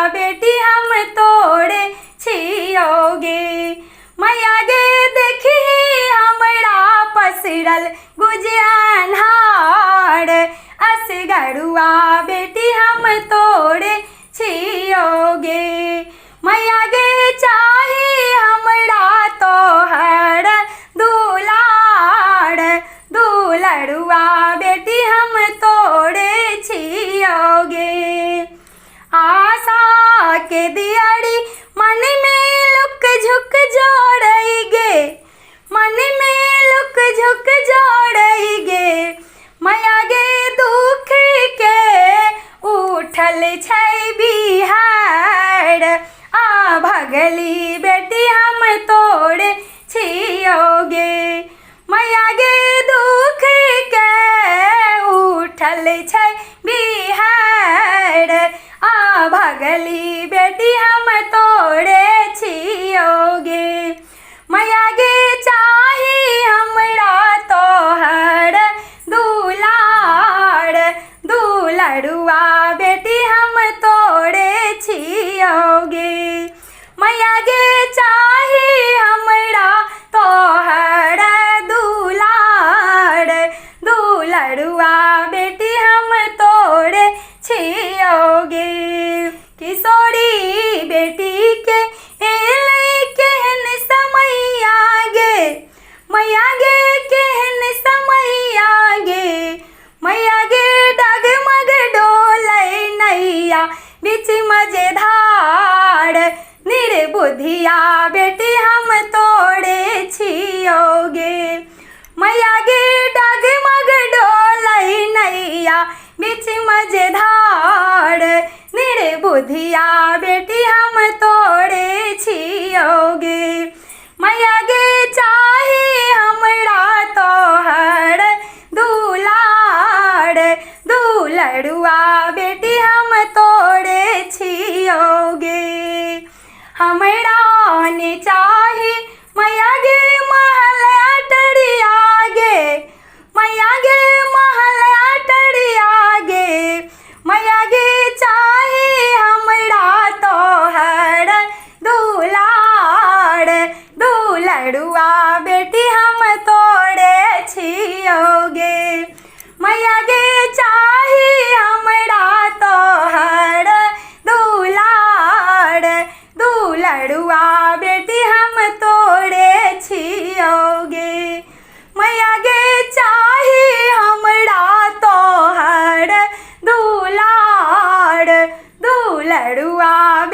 बेटी हम तोड़े छियोगे। मैया गे देखी हमरा पसरल गुजियानहार, असगरुआ बेटी हम तोड़े छियोगे। मैया गे चाही हमरा तोहर दुलार, दुलरुआ बेटी हम तोड़े छियोगे। आशा के दियरी मन में लुक झुक जोड़ेगे, मन में लुक झुक जोड़ेगे। मैया गे दुख के उठल छै बिहार, आ भगली बेटी हम तोड़े छियोगे। मैया गे दुख के उठल छै बिहार, आ भगली बेटी हम तोड़े छियोगे। मैया गे चाही हमरा तोहर दुलार, दुलरुआ बेटी हम तोड़े छियोगे। मैया गे चाही हमरा तोहर दुलार, दुलरुआ बेटी हम तोड़े छियोगे। किशोरी बेटी के एले केहन समैया गे, मैया गे केहन समैया गे। मैया गे डगमग डोलै नैया बीच मझधार, निर्बुद्धिया बेटी हम तोड़े छियोगे। मैया गे डगमग डोलै नैया बीच मझधार, निर्बुद्धिया बेटी हम तोड़े छियोगे। मैया गे चाही हमरा तोहर दुलार, दुलरुआ बेटी हम तोड़े छियोगे। हमरा ने चाही मैया गे महल अटरिया गे, मैया गे महल अटरिया गे। मैया गे चाही हमरा तोहर दुलार, दुलरुआ बेटी हम तोड़े छियोगे। मैया गे चाही हमरा तोहर दुलार, दुलरुआ बेटी हम तोड़े छियोगे। मैया गे चाही हमरा तोहर दुलार, दुलरुआ